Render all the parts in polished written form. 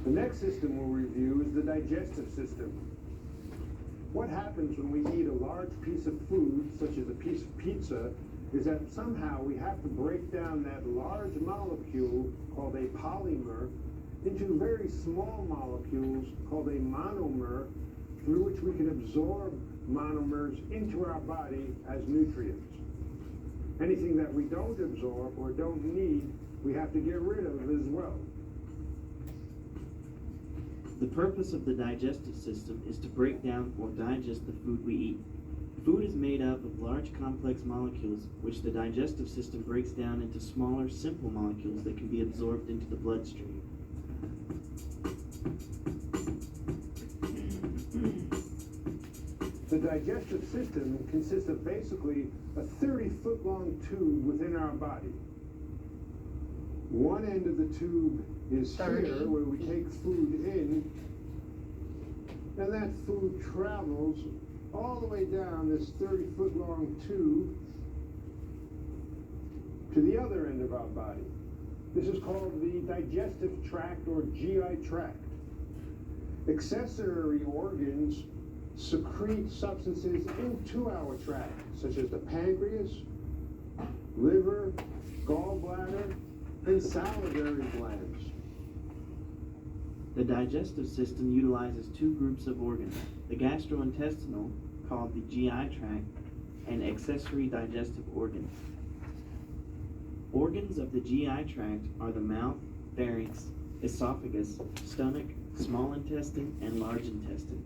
The next system we'll review is the digestive system. What happens when we eat a large piece of food, such as a piece of pizza, is that somehow we have to break down that large molecule called a polymer into very small molecules called a monomer, through which we can absorb monomers into our body as nutrients. Anything that we don't absorb or don't need, we have to get rid of as well. The purpose of the digestive system is to break down or digest the food we eat. Food is made up of large complex molecules, which the digestive system breaks down into smaller, simple molecules that can be absorbed into the bloodstream. The digestive system consists of basically a 30-foot-long tube within our body. One end of the tube is here, where we take food in, and that food travels all the way down this 30-foot-long tube to the other end of our body. This is called the digestive tract or GI tract. Accessory organs secrete substances into our tract, such as the pancreas, liver, gallbladder, and salivary glands. The digestive system utilizes two groups of organs, the gastrointestinal, called the GI tract, and accessory digestive organs. Organs of the GI tract are the mouth, pharynx, esophagus, stomach, small intestine, and large intestine.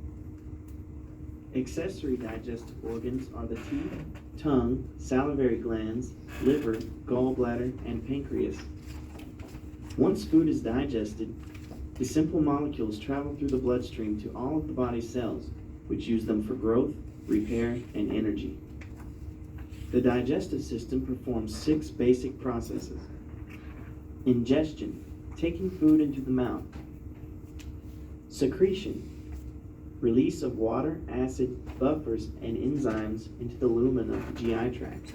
Accessory digestive organs are the teeth, tongue, salivary glands, liver, gallbladder, and pancreas. Once food is digested, the simple molecules travel through the bloodstream to all of the body's cells, which use them for growth, repair, and energy. The digestive system performs 6 basic processes. Ingestion, taking food into the mouth. Secretion, release of water, acid, buffers, and enzymes into the lumen of the GI tract.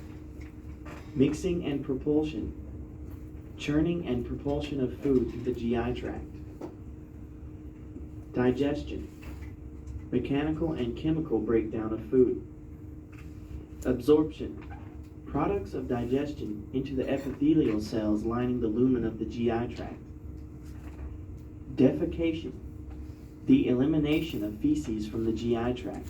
Mixing and propulsion, churning and propulsion of food through the GI tract. Digestion, mechanical and chemical breakdown of food. Absorption, products of digestion into the epithelial cells lining the lumen of the GI tract. Defecation, the elimination of feces from the GI tract.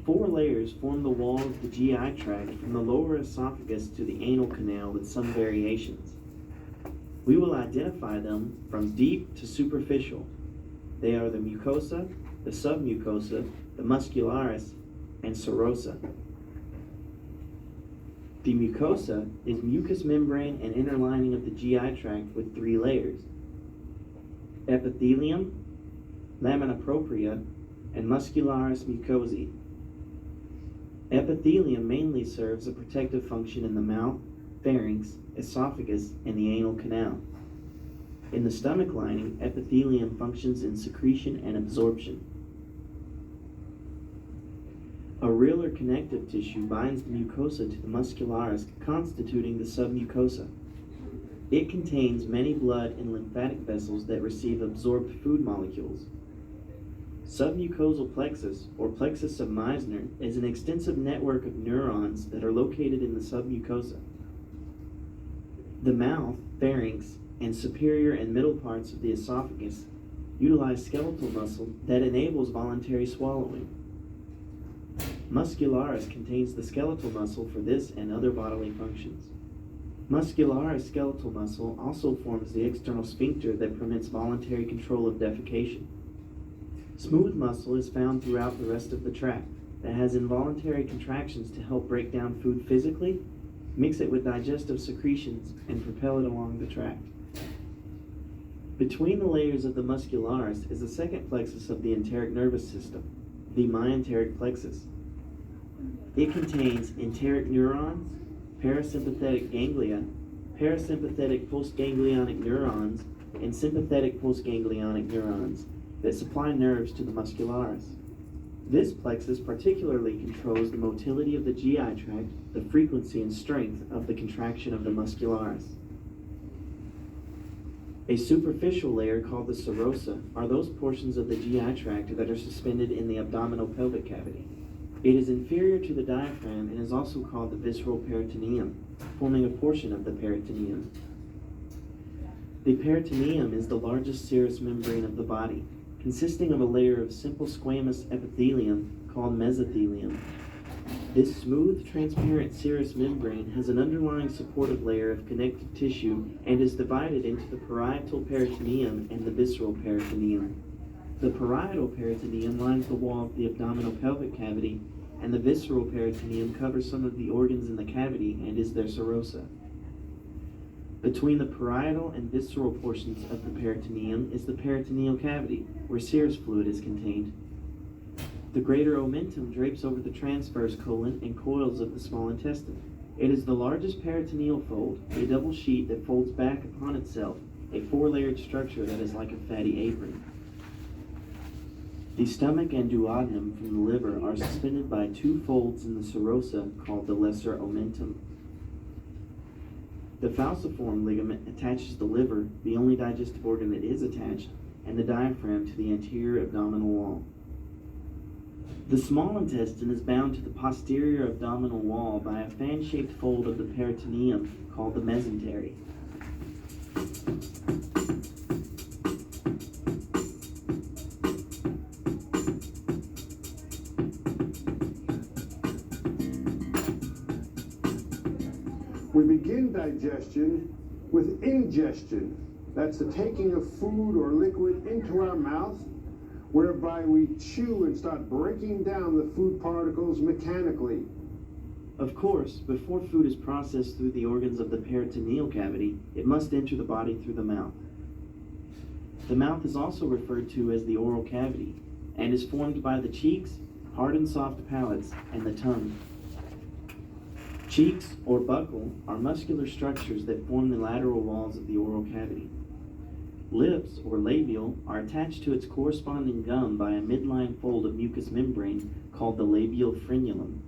Four layers form the wall of the GI tract from the lower esophagus to the anal canal with some variations. We will identify them from deep to superficial. They are the mucosa, the submucosa, the muscularis, and serosa. The mucosa is mucous membrane and inner lining of the GI tract with 3 layers: epithelium, lamina propria, and muscularis mucosae. Epithelium mainly serves a protective function in the mouth, pharynx, esophagus, and the anal canal. In the stomach lining, epithelium functions in secretion and absorption. A real or connective tissue binds the mucosa to the muscularis, constituting the submucosa. It contains many blood and lymphatic vessels that receive absorbed food molecules. Submucosal plexus, or plexus of Meissner, is an extensive network of neurons that are located in the submucosa. The mouth, pharynx, and superior and middle parts of the esophagus utilize skeletal muscle that enables voluntary swallowing. Muscularis contains the skeletal muscle for this and other bodily functions. Muscularis skeletal muscle also forms the external sphincter that permits voluntary control of defecation. Smooth muscle is found throughout the rest of the tract that has involuntary contractions to help break down food physically, mix it with digestive secretions, and propel it along the tract. Between the layers of the muscularis is the second plexus of the enteric nervous system, the myenteric plexus. It contains enteric neurons, parasympathetic ganglia, parasympathetic postganglionic neurons, and sympathetic postganglionic neurons that supply nerves to the muscularis. This plexus particularly controls the motility of the GI tract, the frequency and strength of the contraction of the muscularis. A superficial layer called the serosa are those portions of the GI tract that are suspended in the abdominal pelvic cavity. It is inferior to the diaphragm and is also called the visceral peritoneum, forming a portion of the peritoneum. The peritoneum is the largest serous membrane of the body, consisting of a layer of simple squamous epithelium called mesothelium. This smooth, transparent serous membrane has an underlying supportive layer of connective tissue and is divided into the parietal peritoneum and the visceral peritoneum. The parietal peritoneum lines the wall of the abdominal pelvic cavity, and the visceral peritoneum covers some of the organs in the cavity and is their serosa. Between the parietal and visceral portions of the peritoneum is the peritoneal cavity, where serous fluid is contained. The greater omentum drapes over the transverse colon and coils of the small intestine. It is the largest peritoneal fold, a double sheet that folds back upon itself, a four-layered structure that is like a fatty apron. The stomach and duodenum from the liver are suspended by two folds in the serosa called the lesser omentum. The falciform ligament attaches the liver, the only digestive organ that is attached, and the diaphragm to the anterior abdominal wall. The small intestine is bound to the posterior abdominal wall by a fan-shaped fold of the peritoneum called the mesentery. We begin digestion with ingestion. That's the taking of food or liquid into our mouth, whereby we chew and start breaking down the food particles mechanically. Of course, before food is processed through the organs of the peritoneal cavity, it must enter the body through the mouth. The mouth is also referred to as the oral cavity and is formed by the cheeks, hard and soft palates, and the tongue. Cheeks, or buccal, are muscular structures that form the lateral walls of the oral cavity. Lips, or labial, are attached to its corresponding gum by a midline fold of mucous membrane called the labial frenulum.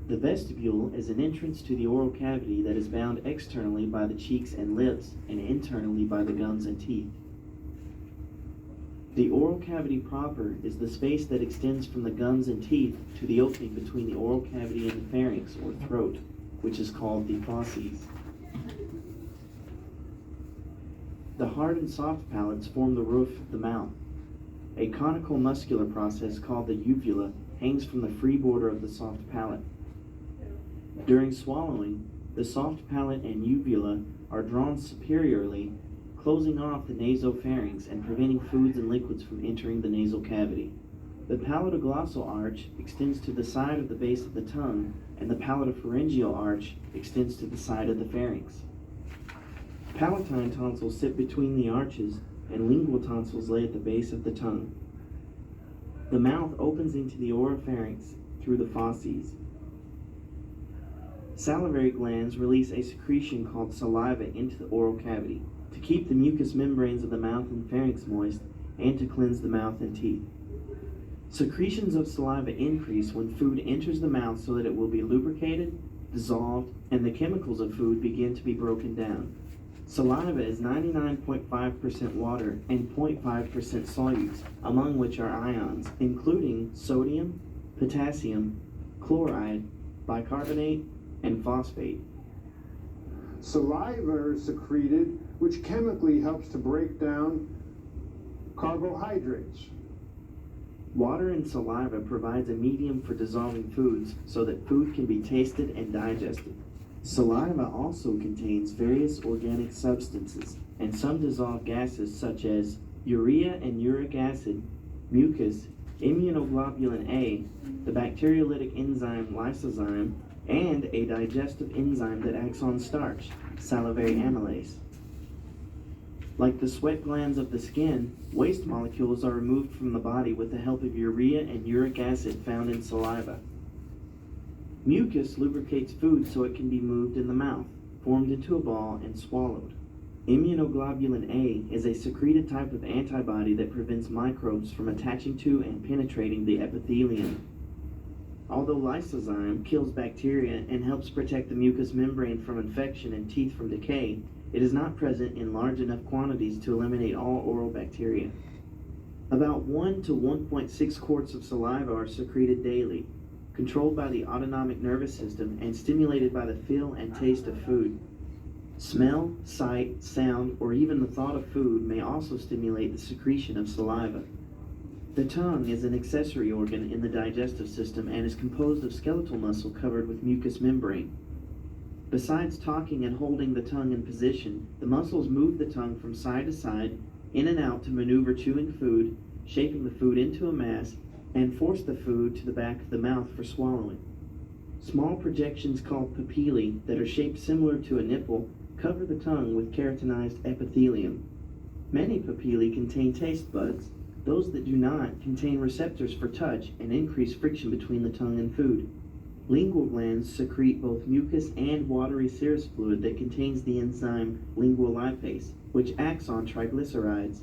The vestibule is an entrance to the oral cavity that is bound externally by the cheeks and lips and internally by the gums and teeth. The oral cavity proper is the space that extends from the gums and teeth to the opening between the oral cavity and the pharynx, or throat, which is called the fauces. The hard and soft palates form the roof of the mouth. A conical muscular process called the uvula hangs from the free border of the soft palate. During swallowing, the soft palate and uvula are drawn superiorly, closing off the nasopharynx and preventing foods and liquids from entering the nasal cavity. The palatoglossal arch extends to the side of the base of the tongue, and the palatopharyngeal arch extends to the side of the pharynx. Palatine tonsils sit between the arches, and lingual tonsils lay at the base of the tongue. The mouth opens into the oropharynx through the fauces. Salivary glands release a secretion called saliva into the oral cavity to keep the mucous membranes of the mouth and pharynx moist and to cleanse the mouth and teeth. Secretions of saliva increase when food enters the mouth so that it will be lubricated, dissolved, and the chemicals of food begin to be broken down. Saliva is 99.5% water and 0.5% solutes, among which are ions, including sodium, potassium, chloride, bicarbonate, and phosphate. Saliva is secreted, which chemically helps to break down carbohydrates. Water and saliva provides a medium for dissolving foods so that food can be tasted and digested. Saliva also contains various organic substances and some dissolved gases such as urea and uric acid, mucus, immunoglobulin A, the bacteriolytic enzyme lysozyme, and a digestive enzyme that acts on starch, salivary amylase. Like the sweat glands of the skin, waste molecules are removed from the body with the help of urea and uric acid found in saliva. Mucus lubricates food so it can be moved in the mouth, formed into a ball, and swallowed. Immunoglobulin A is a secreted type of antibody that prevents microbes from attaching to and penetrating the epithelium. Although lysozyme kills bacteria and helps protect the mucous membrane from infection and teeth from decay, it is not present in large enough quantities to eliminate all oral bacteria. About 1 to 1.6 quarts of saliva are secreted daily, controlled by the autonomic nervous system and stimulated by the feel and taste of food. Smell, sight, sound, or even the thought of food may also stimulate the secretion of saliva. The tongue is an accessory organ in the digestive system and is composed of skeletal muscle covered with mucous membrane. Besides talking and holding the tongue in position, the muscles move the tongue from side to side, in and out to maneuver chewing food, shaping the food into a mass, and force the food to the back of the mouth for swallowing. Small projections called papillae that are shaped similar to a nipple cover the tongue with keratinized epithelium. Many papillae contain taste buds. Those that do not contain receptors for touch and increase friction between the tongue and food. Lingual glands secrete both mucus and watery serous fluid that contains the enzyme lingual lipase, which acts on triglycerides.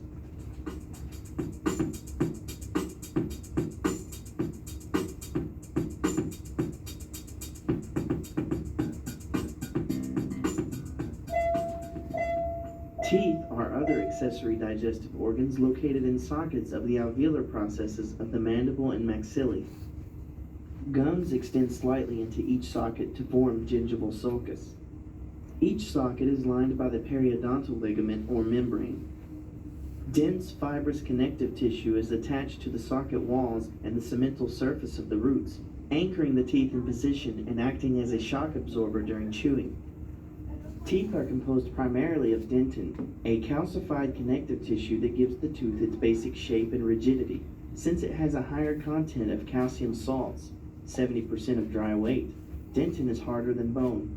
Teeth are other accessory digestive organs located in sockets of the alveolar processes of the mandible and maxillae. Gums extend slightly into each socket to form gingival sulcus. Each socket is lined by the periodontal ligament or membrane. Dense fibrous connective tissue is attached to the socket walls and the cemental surface of the roots, anchoring the teeth in position and acting as a shock absorber during chewing. Teeth are composed primarily of dentin, a calcified connective tissue that gives the tooth its basic shape and rigidity. Since it has a higher content of calcium salts, 70% of dry weight, dentin is harder than bone.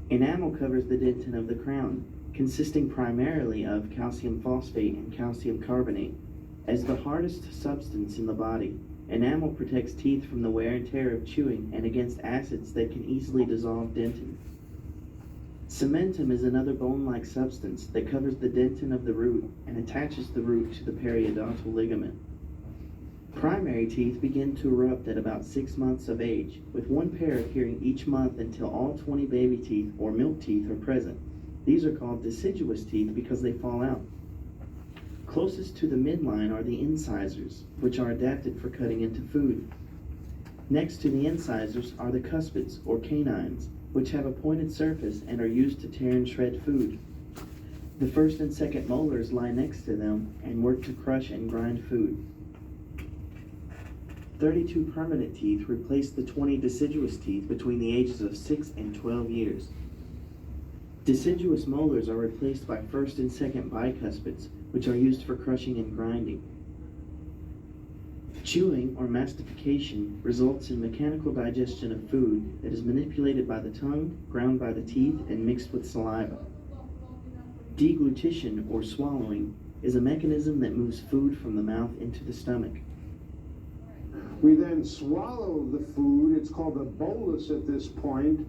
Enamel covers the dentin of the crown, consisting primarily of calcium phosphate and calcium carbonate. As the hardest substance in the body, enamel protects teeth from the wear and tear of chewing and against acids that can easily dissolve dentin. Cementum is another bone-like substance that covers the dentin of the root and attaches the root to the periodontal ligament. Primary teeth begin to erupt at about 6 months of age, with one pair appearing each month until all 20 baby teeth or milk teeth are present. These are called deciduous teeth because they fall out. Closest to the midline are the incisors, which are adapted for cutting into food. Next to the incisors are the cuspids, or canines, which have a pointed surface and are used to tear and shred food. The first and second molars lie next to them and work to crush and grind food. 32 permanent teeth replace the 20 deciduous teeth between the ages of 6 and 12 years. Deciduous molars are replaced by first and second bicuspids, which are used for crushing and grinding. Chewing or mastification results in mechanical digestion of food that is manipulated by the tongue, ground by the teeth, and mixed with saliva. Deglutition, or swallowing, is a mechanism that moves food from the mouth into the stomach. We then swallow the food. It's called a bolus at this point.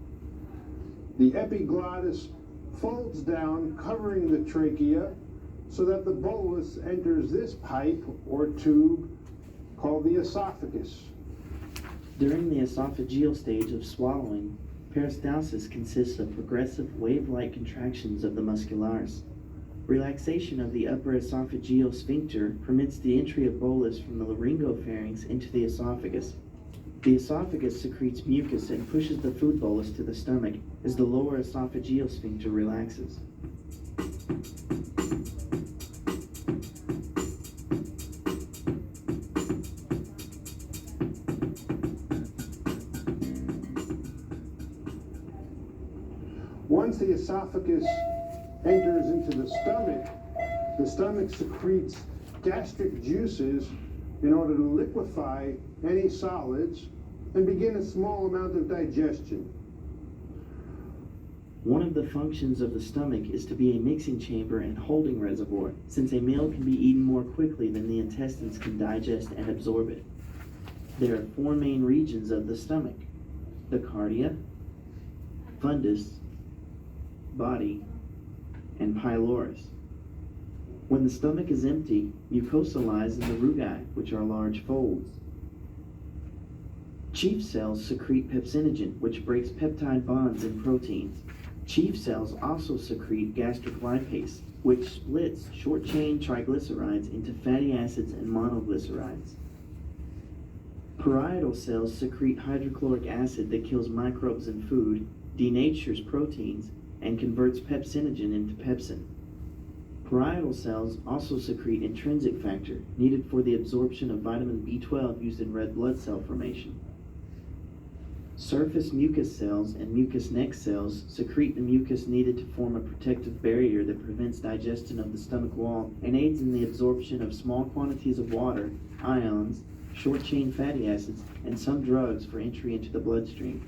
The epiglottis folds down, covering the trachea, so that the bolus enters this pipe or tube called the esophagus. During the esophageal stage of swallowing, peristalsis consists of progressive wave-like contractions of the muscularis. Relaxation of the upper esophageal sphincter permits the entry of bolus from the laryngopharynx into the esophagus. The esophagus secretes mucus and pushes the food bolus to the stomach as the lower esophageal sphincter relaxes. Once the esophagus enters into the stomach secretes gastric juices in order to liquefy any solids and begin a small amount of digestion. One of the functions of the stomach is to be a mixing chamber and holding reservoir, since a meal can be eaten more quickly than the intestines can digest and absorb it. There are 4 main regions of the stomach: the cardia, fundus, body, and pylorus. When the stomach is empty, mucosa lies in the rugae, which are large folds. Chief cells secrete pepsinogen, which breaks peptide bonds in proteins. Chief cells also secrete gastric lipase, which splits short-chain triglycerides into fatty acids and monoglycerides. Parietal cells secrete hydrochloric acid that kills microbes in food, denatures proteins, and converts pepsinogen into pepsin. Parietal cells also secrete intrinsic factor needed for the absorption of vitamin B12 used in red blood cell formation. Surface mucus cells and mucous neck cells secrete the mucus needed to form a protective barrier that prevents digestion of the stomach wall and aids in the absorption of small quantities of water, ions, short-chain fatty acids, and some drugs for entry into the bloodstream.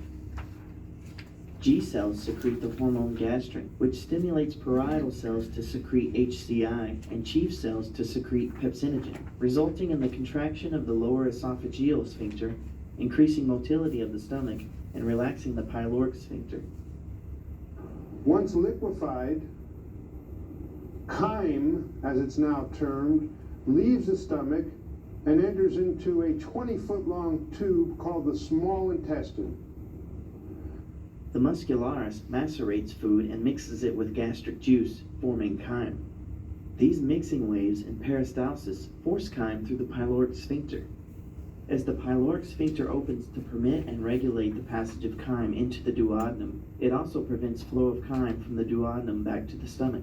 G cells secrete the hormone gastrin, which stimulates parietal cells to secrete HCI and chief cells to secrete pepsinogen, resulting in the contraction of the lower esophageal sphincter, increasing motility of the stomach, and relaxing the pyloric sphincter. Once liquefied, chyme, as it's now termed, leaves the stomach and enters into a 20-foot-long tube called the small intestine. The muscularis macerates food and mixes it with gastric juice, forming chyme. These mixing waves in peristalsis force chyme through the pyloric sphincter. As the pyloric sphincter opens to permit and regulate the passage of chyme into the duodenum, it also prevents flow of chyme from the duodenum back to the stomach.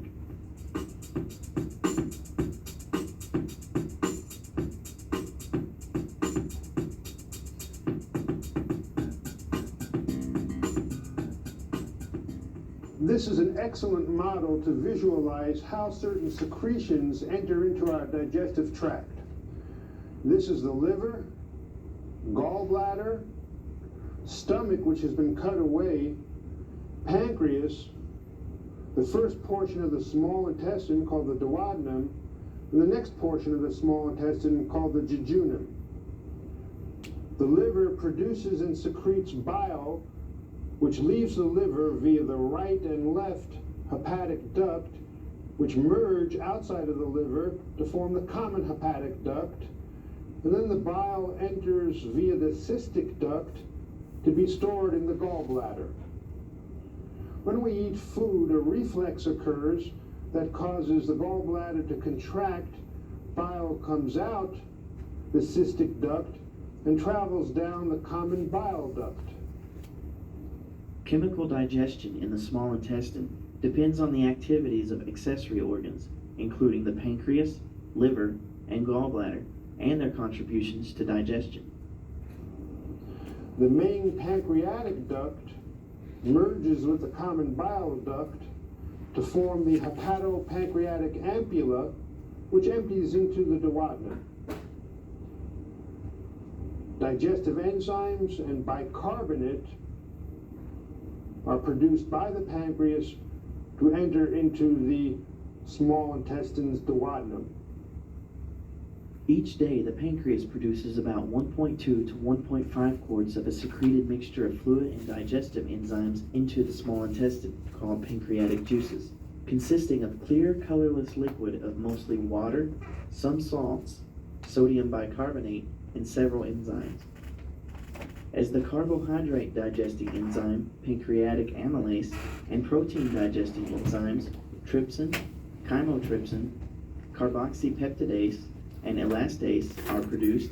This is an excellent model to visualize how certain secretions enter into our digestive tract. This is the liver, gallbladder, stomach, which has been cut away, pancreas, the first portion of the small intestine called the duodenum, and the next portion of the small intestine called the jejunum. The liver produces and secretes bile, which leaves the liver via the right and left hepatic duct, which merge outside of the liver to form the common hepatic duct, and then the bile enters via the cystic duct to be stored in the gallbladder. When we eat food, a reflex occurs that causes the gallbladder to contract. Bile comes out the cystic duct and travels down the common bile duct. Chemical digestion in the small intestine depends on the activities of accessory organs, including the pancreas, liver, and gallbladder, and their contributions to digestion. The main pancreatic duct merges with the common bile duct to form the hepatopancreatic ampulla, which empties into the duodenum. Digestive enzymes and bicarbonate are produced by the pancreas to enter into the small intestine's duodenum. Each day, the pancreas produces about 1.2 to 1.5 quarts of a secreted mixture of fluid and digestive enzymes into the small intestine, called pancreatic juices, consisting of clear, colorless liquid of mostly water, some salts, sodium bicarbonate, and several enzymes. As the carbohydrate digesting enzyme, pancreatic amylase, and protein digesting enzymes, trypsin, chymotrypsin, carboxypeptidase, and elastase are produced,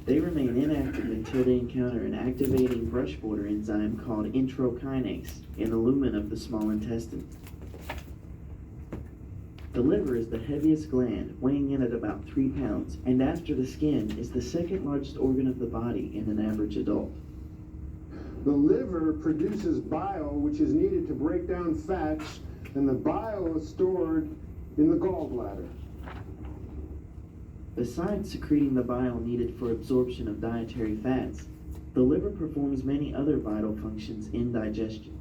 they remain inactive until they encounter an activating brush border enzyme called enterokinase in the lumen of the small intestine. The liver is the heaviest gland, weighing in at about 3 pounds, and after the skin is the second largest organ of the body in an average adult. The liver produces bile, which is needed to break down fats, and the bile is stored in the gallbladder. Besides secreting the bile needed for absorption of dietary fats, the liver performs many other vital functions in digestion: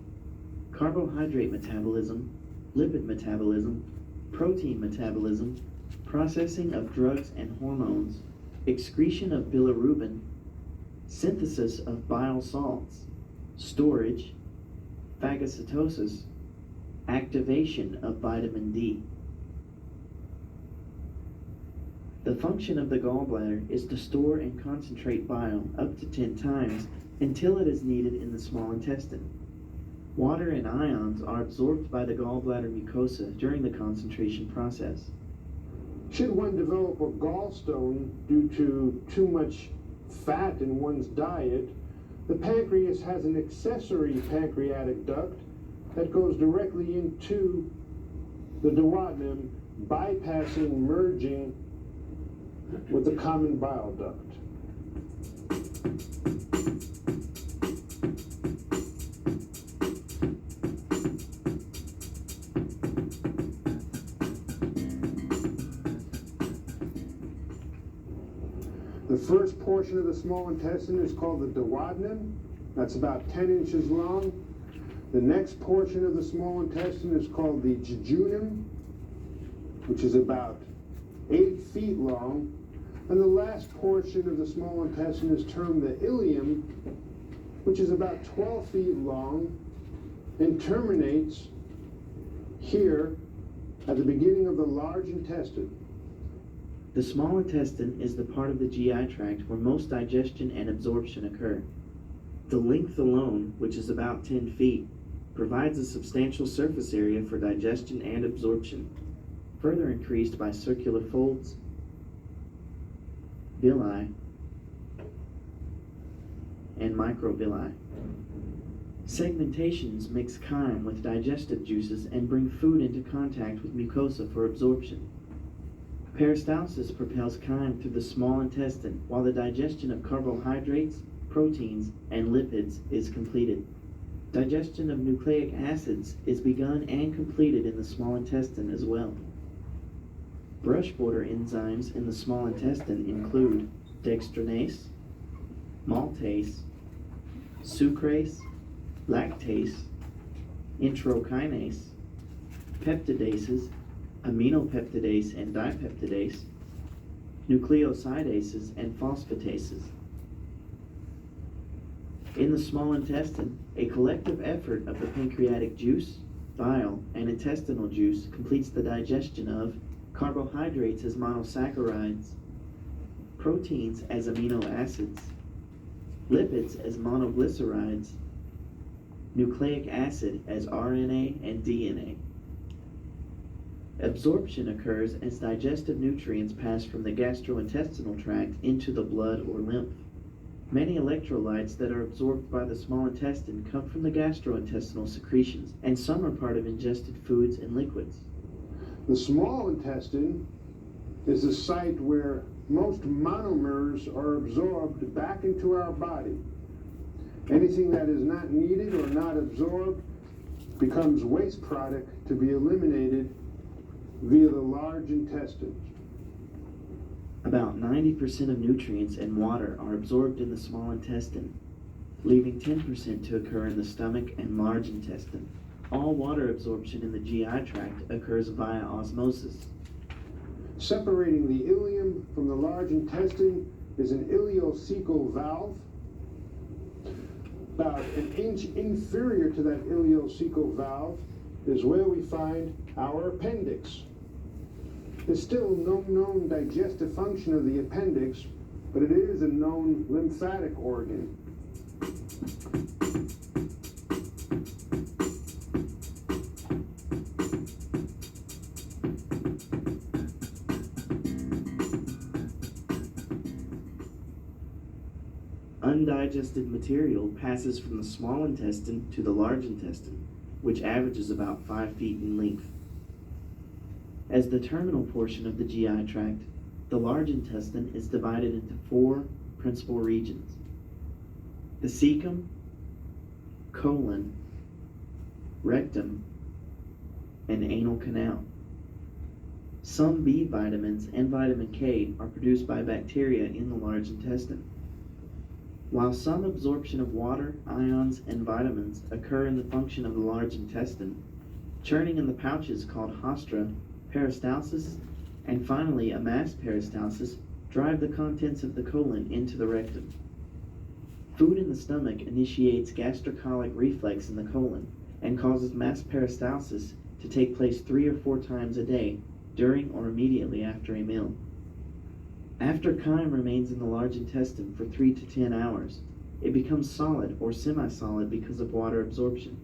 carbohydrate metabolism, lipid metabolism, protein metabolism, processing of drugs and hormones, excretion of bilirubin, synthesis of bile salts, storage, phagocytosis, activation of vitamin D. The function of the gallbladder is to store and concentrate bile up to 10 times until it is needed in the small intestine. Water and ions are absorbed by the gallbladder mucosa during the concentration process. Should one develop a gallstone due to too much fat in one's diet, the pancreas has an accessory pancreatic duct that goes directly into the duodenum, bypassing merging with the common bile duct. The first portion of the small intestine is called the duodenum. That's about 10 inches long. The next portion of the small intestine is called the jejunum, which is about 8 feet long. And the last portion of the small intestine is termed the ileum, which is about 12 feet long and terminates here at the beginning of the large intestine. The small intestine is the part of the GI tract where most digestion and absorption occur. The length alone, which is about 10 feet, provides a substantial surface area for digestion and absorption, further increased by circular folds, villi, and microvilli. Segmentations mix chyme with digestive juices and bring food into contact with mucosa for absorption. Peristalsis propels chyme through the small intestine while the digestion of carbohydrates, proteins, and lipids is completed. Digestion of nucleic acids is begun and completed in the small intestine as well. Brush border enzymes in the small intestine include dextranase, maltase, sucrase, lactase, enterokinase, peptidases, aminopeptidase and dipeptidase, nucleosidases, and phosphatases. In the small intestine, a collective effort of the pancreatic juice, bile, and intestinal juice completes the digestion of carbohydrates as monosaccharides, proteins as amino acids, lipids as monoglycerides, nucleic acid as RNA and DNA. Absorption occurs as digestive nutrients pass from the gastrointestinal tract into the blood or lymph. Many electrolytes that are absorbed by the small intestine come from the gastrointestinal secretions, and some are part of ingested foods and liquids. The small intestine is the site where most monomers are absorbed back into our body. Anything that is not needed or not absorbed becomes waste product to be eliminated via the large intestine. About 90% of nutrients and water are absorbed in the small intestine, leaving 10% to occur in the stomach and large intestine. All water absorption in the GI tract occurs via osmosis. Separating the ileum from the large intestine is an ileocecal valve. About an inch inferior to that ileocecal valve is where we find our appendix. There's still no known digestive function of the appendix, but it is a known lymphatic organ. Undigested material passes from the small intestine to the large intestine, which averages about 5 feet in length. As the terminal portion of the GI tract, the large intestine is divided into 4 principal regions: the cecum, colon, rectum, and anal canal. Some B vitamins and vitamin K are produced by bacteria in the large intestine. While some absorption of water, ions, and vitamins occur in the function of the large intestine, churning in the pouches called haustra, peristalsis, and finally a mass peristalsis drive the contents of the colon into the rectum. Food in the stomach initiates gastrocolic reflex in the colon and causes mass peristalsis to take place 3 or 4 times a day during or immediately after a meal. After chyme remains in the large intestine for 3 to 10 hours, it becomes solid or semi-solid because of water absorption.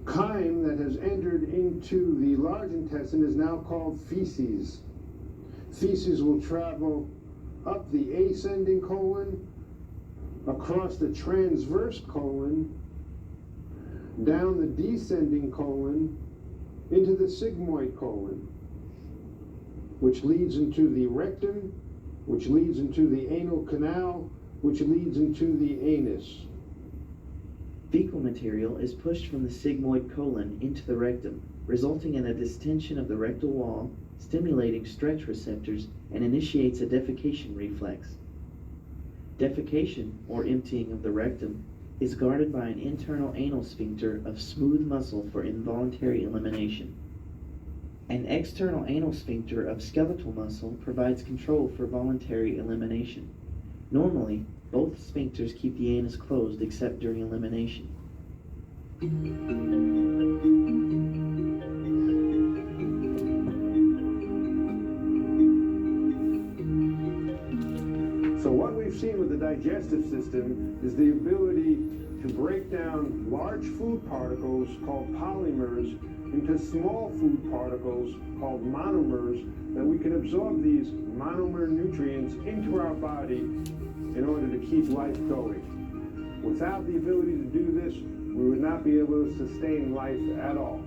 Chyme that has entered into the large intestine is now called feces. Feces will travel up the ascending colon, across the transverse colon, down the descending colon, into the sigmoid colon, which leads into the rectum, which leads into the anal canal, which leads into the anus. Fecal material is pushed from the sigmoid colon into the rectum, resulting in a distension of the rectal wall, stimulating stretch receptors, and initiates a defecation reflex. Defecation, or emptying of the rectum, is guarded by an internal anal sphincter of smooth muscle for involuntary elimination. An external anal sphincter of skeletal muscle provides control for voluntary elimination. Normally, both sphincters keep the anus closed except during elimination. So what we've seen with the digestive system is the ability to break down large food particles called polymers into small food particles called monomers, that we can absorb these monomer nutrients into our body in order to keep life going. Without the ability to do this, we would not be able to sustain life at all.